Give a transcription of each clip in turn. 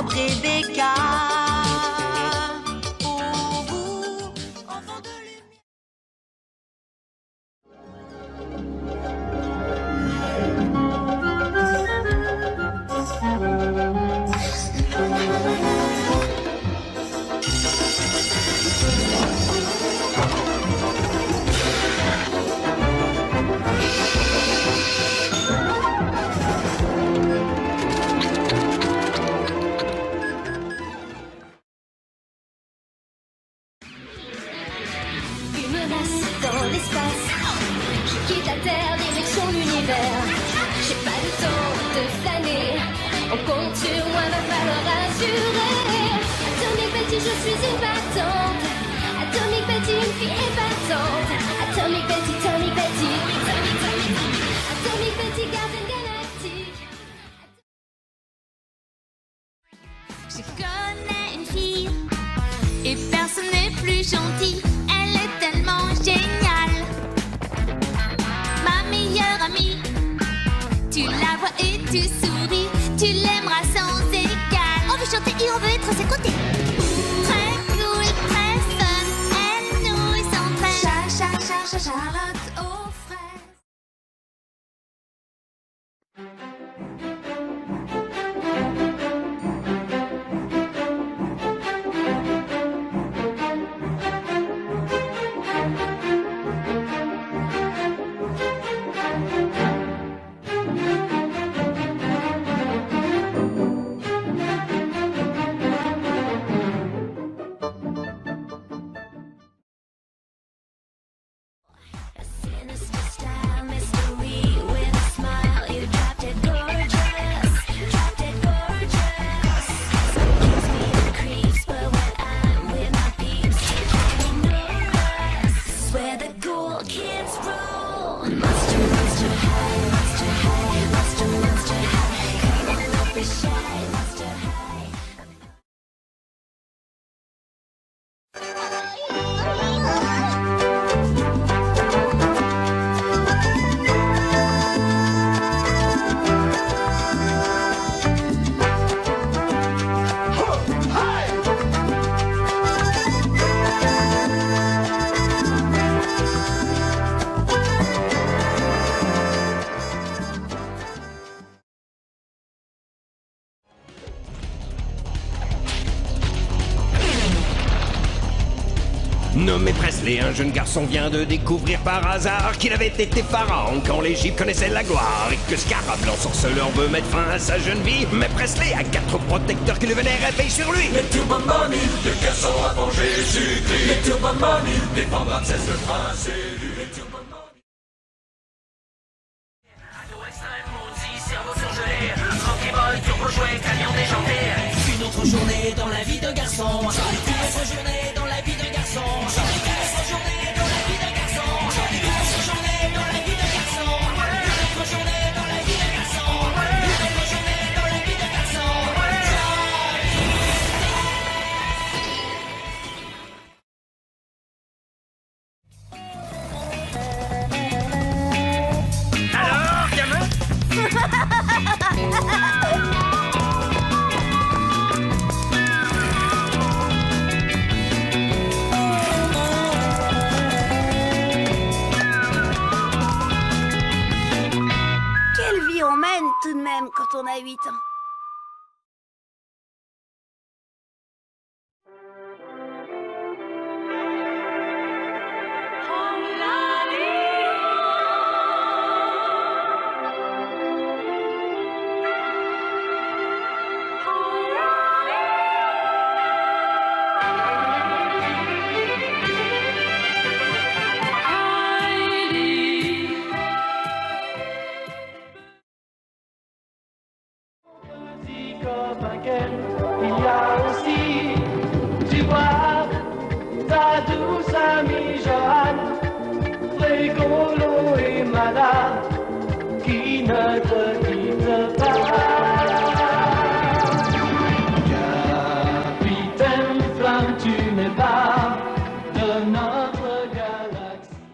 Rebecca. Pour vous, enfants de lumière. Une menace dans l'espace. Je quitte la Terre, direction l'univers. J'ai pas le temps de flâner. On compte sur moi, va falloir assurer. Atomic Betty, je suis une battante. Atomic Betty, une fille épatante. Atomic Betty, Atomic Betty. Atomic Betty, gardienne galactique. Je connais une fille et personne n'est plus gentil. Elle est tellement géniale. Ma meilleure amie, tu la vois et tu souris. Tu l'aimeras sans égal. On veut chanter et on veut être à ses côtés. Très cool, très fun. Elle nous s'entraîne. Charlotte aux fraises. A sinister style mystery with a smile. You dropped it gorgeous. Dropped it gorgeous. Gives me the creeps, but when I'm with my peeps, you can't ignore us. Where the cool kids rule. Monster, monster high, monster high, monster, monster high. Come on, don't be shy, monster high. Nommé Presley, un jeune garçon vient de découvrir par hasard qu'il avait été pharaon quand l'Égypte connaissait la gloire et que Scarab, l'ensorceleur, veut mettre fin à sa jeune vie. Mais Presley a 4 protecteurs qui le vénèrent et veillent sur lui. Les Turbo Mommy, de garçon à venger Jésus-Christ. Les Turbo Mommy, défendra de cesse le prince élu. Les Turbo Mommy. Ado extrême, maudit, cerveau surgelé. Rocky Boy, turbo jouet, camion déjanté. Une autre journée dans la vie de garçon. Une autre journée dans la vie de garçon. Une autre journée dans la vie de garçon. Une autre journée dans la vie de garçon. Une autre journée dans la vie de garçon. Une autre journée dans la vie de garçon. Alors, gamin? Quelle vie on mène tout de même quand on a 8 ans. Il y a aussi, tu vois, ta douce amie Joanne, rigolo et malade, qui ne te quitte pas. Capitaine Flamme, tu n'es pas de notre galaxie.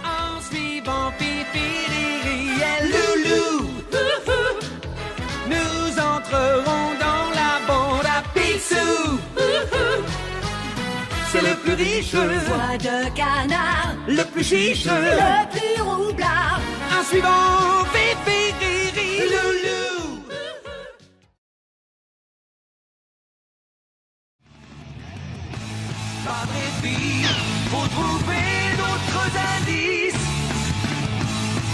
En suivant Fifi, Riri et Loulou. sous. C'est le plus riche, Foie de canard, le plus chiche, le plus roublard. un suivant, Fifi, Riri, Loulou. Pas de répit, faut trouver d'autres indices.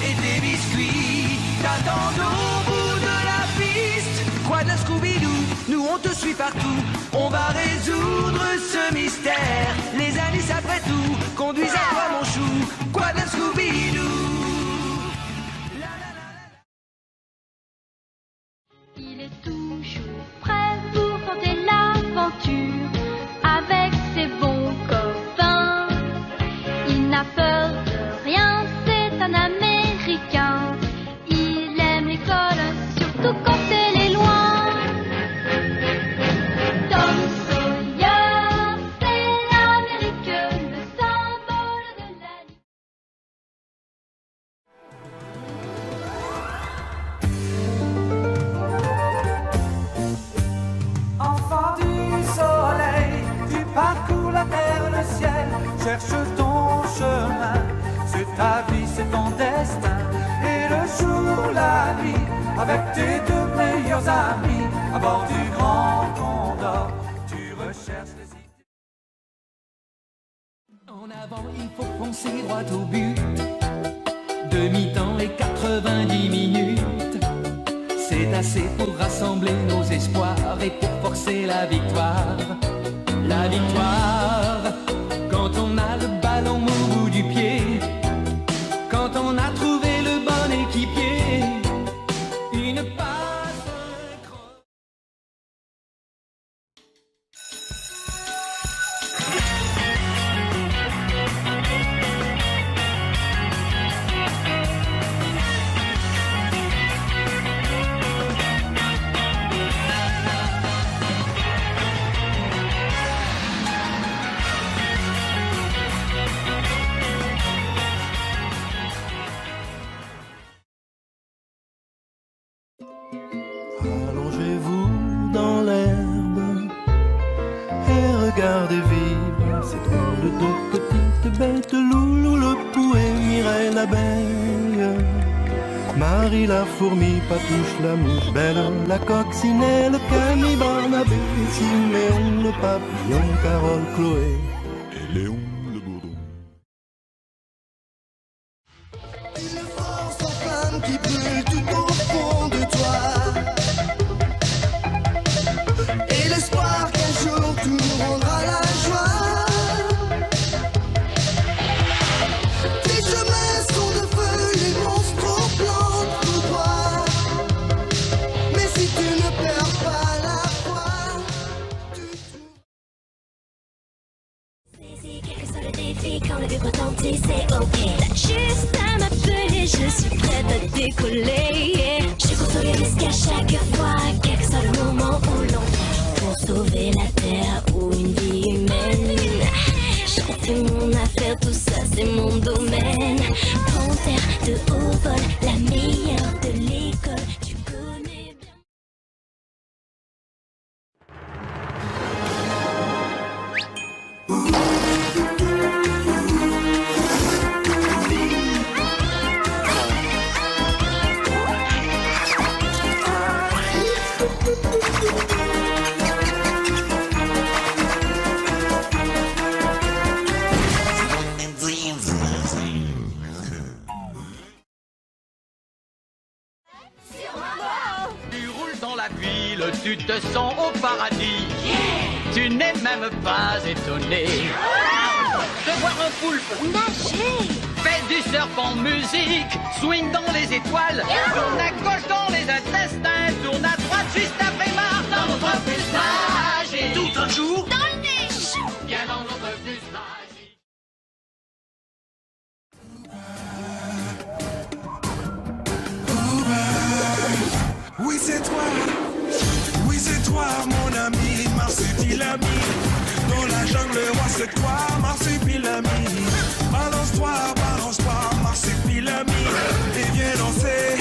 Et des biscuits t'attendent au bout de la piste. Quoi de la Scooby-Doo, nous on te suit partout. On va résoudre ce mystère. Les indices après tout conduisent à toi mon chou. Quoi de la Scooby-Doo. Il est toujours prêt pour tenter l'aventure avec ses bons copains. Il n'a peur de rien, c'est un Américain. Il aime l'école, surtout quand elle est loin. Tom Sawyer, c'est l'Amérique, le symbole de la liberté. Enfant du soleil, tu parcours la terre, le ciel, cherche ton chemin. C'est ta vie, c'est ton destin. Et le jour, la nuit, avec tes deux meilleurs amis, à bord du grand Condor, tu recherches les idées. En avant, il faut foncer droit au but. Demi-temps et 90 minutes. C'est assez pour rassembler nos espoirs et pour forcer la victoire. La victoire, quand on a le ballon au bout du pied, quand on a trouvé le bon équipier, une passe, un croc. Allongez-vous dans l'herbe et regardez vivre ces drôles de petites bêtes. Loulou le pouet, Mireille l'abeille, Marie la fourmi, Patouche la mouche, Belle la coccinelle, Camille Barnabé, Siméon le papillon, Carole Chloé et Léon le bourdon. Une force en flamme qui brûle tout au fond de toi. Et l'espoir qu'un jour tout nous rendra la joie. Tes chemins sont de feu, les monstres au plan tout droit. Mais si tu ne perds pas la foi, tu Quel que soit le défi, quand le but retentit, c'est ok. T'as juste à m'appeler, je suis prête à décoller. Je cours tous les risques à chaque fois, quel que soit le moment où l'on pour sauver la terre ou une vie humaine. C'est mon affaire, tout ça c'est mon domaine. Panthère de haut vol, la meilleure de l'école, tu connais bien. Tu roules dans la ville, tu te sens au paradis. Tu n'es même pas étonné de voir un poulpe Nager! fait du surf en musique, swing dans les étoiles, tourne à gauche dans les intestins, tourne à droite juste après marre dans notre bus magique. Tout un jour Dans le niche! viens dans notre bus magique. Oui c'est toi mon ami, Marsupilami. Dans la jungle roi c'est toi, Marsupilami. Balance-toi, Marsupilami. Et viens danser,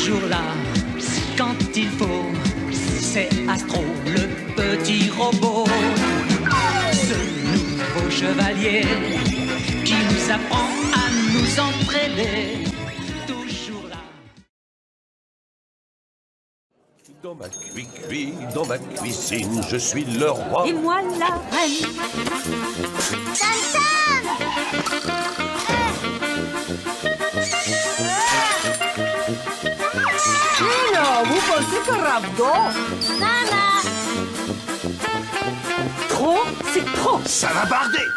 toujours là quand il faut. C'est Astro, le petit robot, ce nouveau chevalier qui nous apprend à nous entraîner. Toujours là. Dans ma cuisine, je suis le roi. Et moi la reine. Non, vous pensez que Ravdo? Maman! Trop, c'est trop. Ça va barder.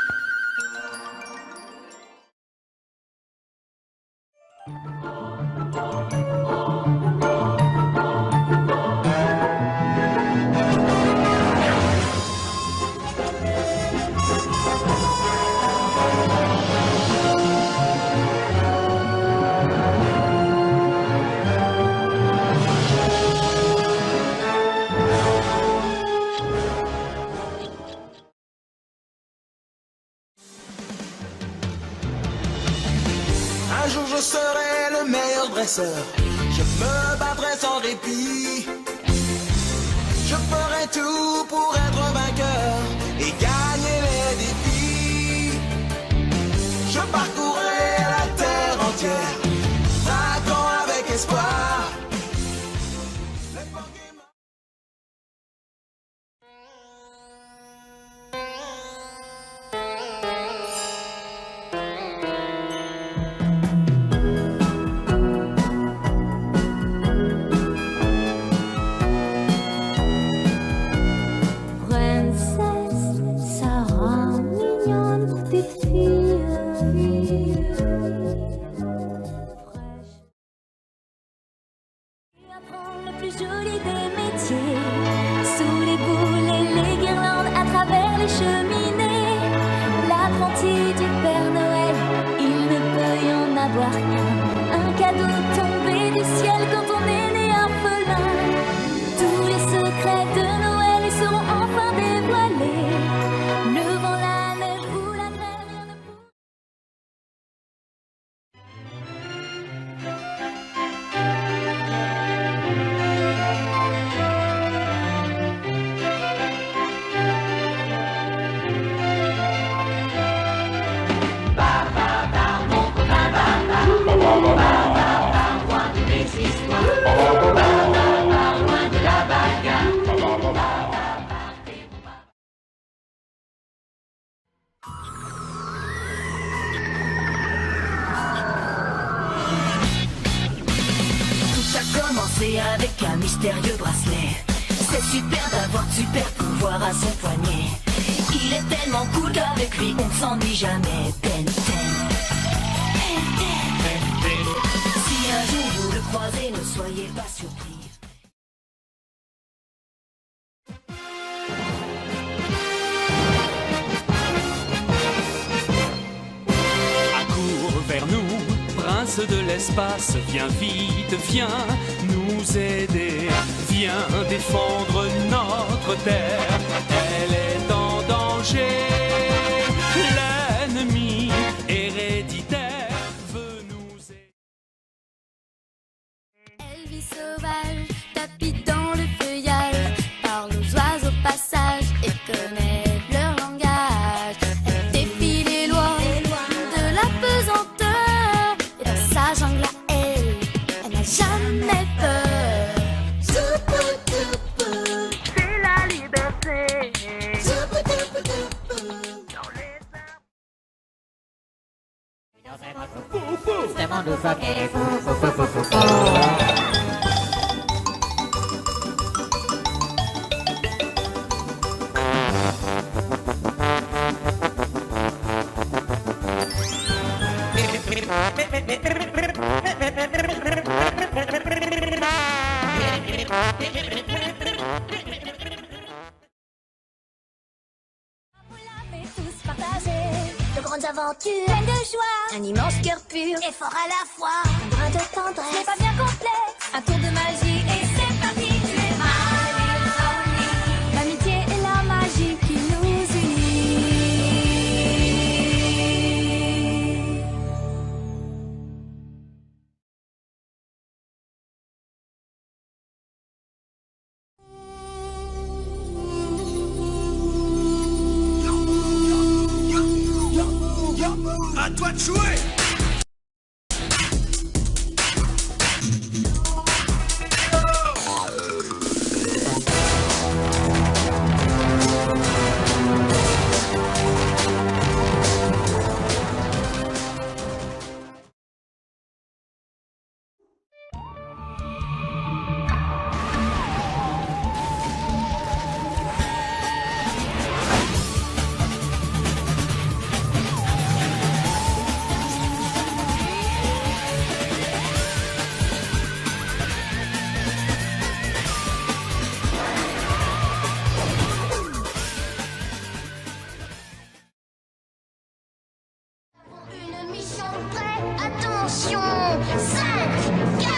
Un jour je serai le meilleur dresseur. Je me battrai sans répit. Je ferai tout pour être vainqueur et gagner les défis. Je parcourrai la terre entière, traquant avec espoir. Le plus joli des métiers, sous les boules et les guirlandes, à travers les cheminées, l'apprenti du Père Noël, il ne peut y en avoir qu'un, un cadeau tombé du ciel quand on est né orphelin. Tous les secrets de Noël ils seront enfin dévoilés, le vent, la neige ou la grêle, rien ne peut... Avec un mystérieux bracelet. C'est super d'avoir de super pouvoir à son poignet. Il est tellement cool qu'avec lui on ne s'ennuie jamais. Ben 10. Si un jour vous le croisez, ne soyez pas surpris. Accours vers nous, prince de l'espace, viens vite, viens nous aider, viens défendre notre terre, elle est en danger, l'ennemi héréditaire veut nous aider. Elle vit sauvage, tapis dans le feuillage, parle aux oiseaux passage et connaît leur langage. Elle défie les lois de la pesanteur, et dans sa jungle à elle n'a jamais peur. C'est la liberté. C'est mon nouveau game. De grandes aventures, pleines de joie, un immense cœur pur et fort à la fois, un brin de tendresse, mais pas bien complexe, un tour de magie et c'est parti, tu es l'amitié et la magie qui nous unit. jouer. Une mission prête, attention. 5, 4,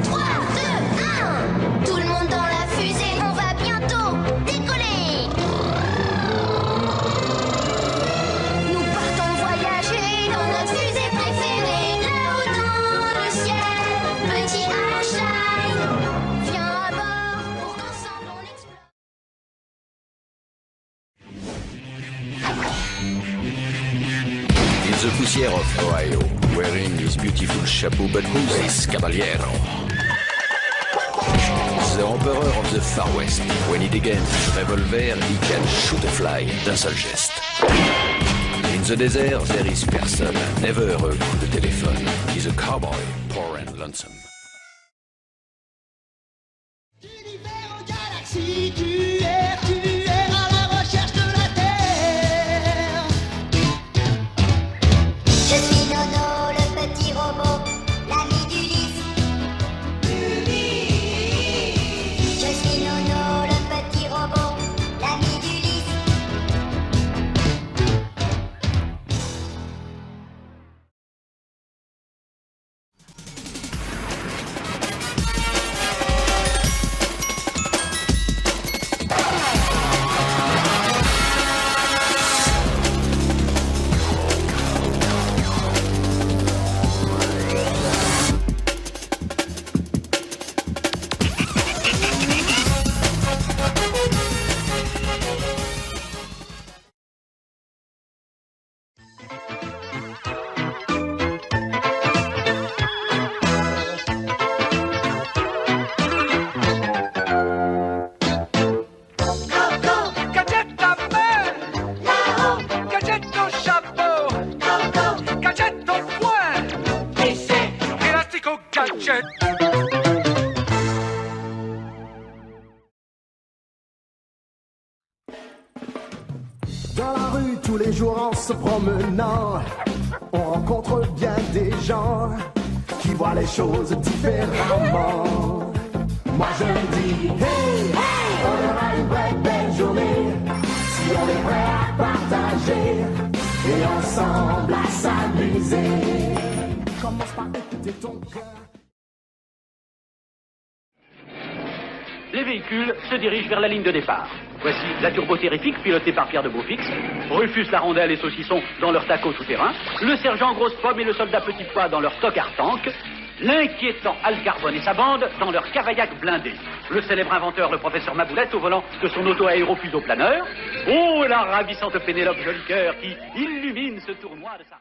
3, 2, 1. Tout le monde dans la fusée, on va bientôt décoller. Nous partons voyager dans notre fusée préférée. Là-haut dans le ciel, petit Einstein. Viens à bord pour qu'ensemble on explore. In the poussière of Ohio, wearing his beautiful chapeau, but who's this caballero? The Emperor of the Far West. When he degains his revolver, he can shoot a fly d'un seul geste. In the desert, there is person, never a coup de téléphone. He's a cowboy, poor and lonesome. Galaxie, tu es à la recherche de la Terre. Je suis Nono, le petit robot, l'ami d'Ulysse. Je suis Nono, le petit robot, l'ami d'Ulysse. Dans la rue, tous les jours en se promenant, on rencontre bien des gens qui voient les choses différemment. Moi je me dis, hey, on aura une vraie belle journée si on est prêt à partager et ensemble à s'amuser. Commence par écouter ton cœur. Les véhicules se dirigent vers la ligne de départ. Voici la turbotérifique pilotée par Pierre de Beaufix, Rufus la rondelle et Saucisson dans leur taco tout-terrain, le sergent Grosse Pomme et le soldat Petit Pois dans leur tocard tank, l'inquiétant Al Carbone et sa bande dans leur cavaillac blindé, le célèbre inventeur le professeur Maboulette au volant de son auto-aéropluso-planeur, oh et la ravissante Pénélope Jolicoeur qui illumine ce tournoi de sa...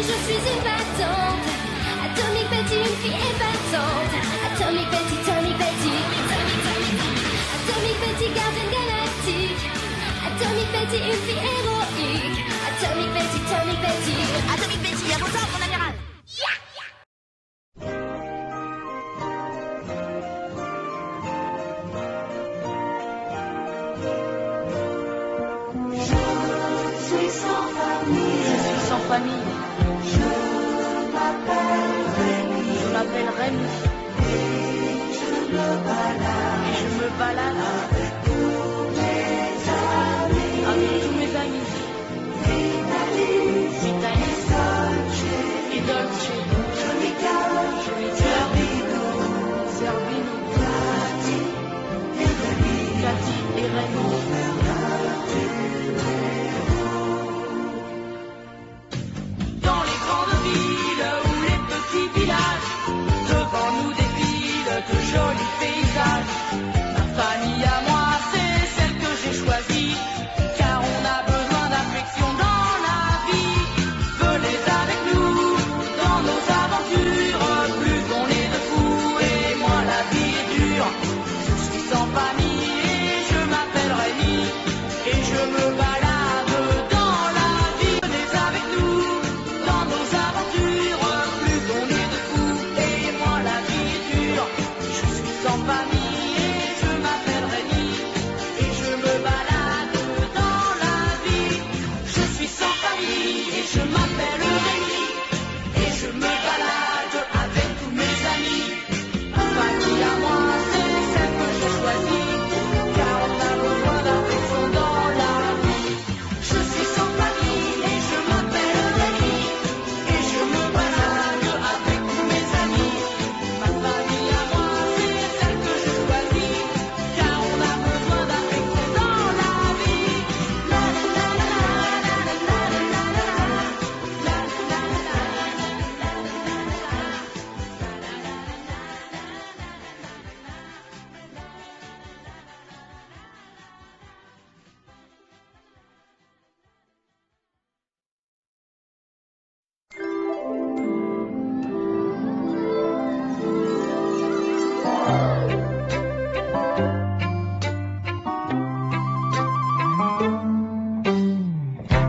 Betty, je suis épatante. Atomic Betty, une fille épatante. Atomic Betty, Atomic Betty. Atomic Betty, gardienne galactique. Atomic Betty, une fille héroïque. Atomic Betty, Atomic Betty. Atomic Betty, à vos ordres, mon amiral. Je suis sans famille. Je m'appelle Rémi. Et je me balade. Avec tous mes amis. Vitalis, et Dolce. Zerbino. Cathy et Raymond. Dans les grandes villes ou les petits villages, devant nous défilent de jolis paysages. Ma famille à moi, c'est celle que j'ai choisie, car on a besoin d'affection dans la vie. Venez avec nous dans nos aventures, plus on est de fous et moins la vie est dure. Je suis sans famille et je m'appelle Rémi, et je me balade dans la vie. Venez avec nous dans nos aventures, plus on est de fous et moins la vie est dure. Je suis sans famille et je m'appelle Rémi, et je me balade dans la vie. Je suis sans famille et je m'appelle Rémi, et je me balade avec tous mes amis. Ma famille à moi, c'est celle que j'ai choisie, car on a besoin d'affection dans la vie. Je suis sans famille et je m'appelle Rémi, et je me balade avec tous mes amis. Ma famille à moi, c'est celle que j'ai choisie, car on a besoin d'affection dans la vie. La la la la la la la la la la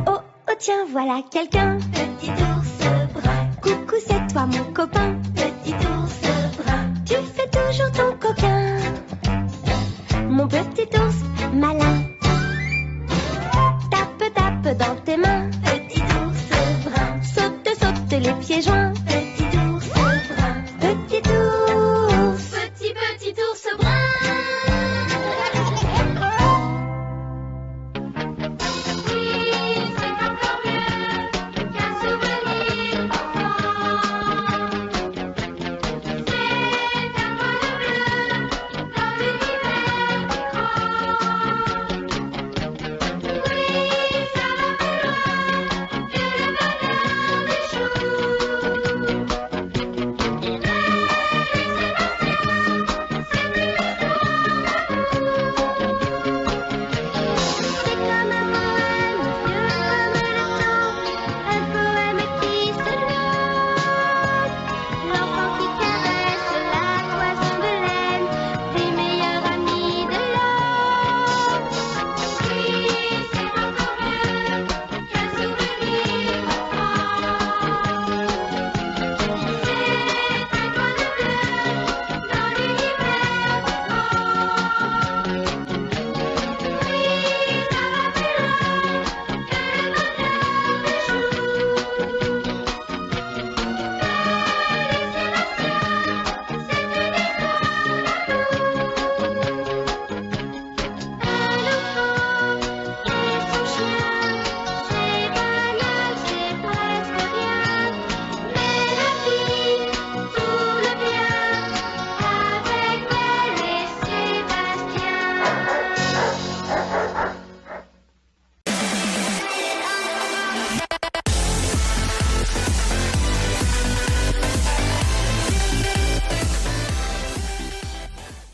Oh, oh tiens, voilà quelqu'un. Petit ours brun. Coucou, c'est toi mon copain. Petit ours brun. Tu fais toujours ton coquin. Mon petit ours malin. Tape, tape dans tes mains.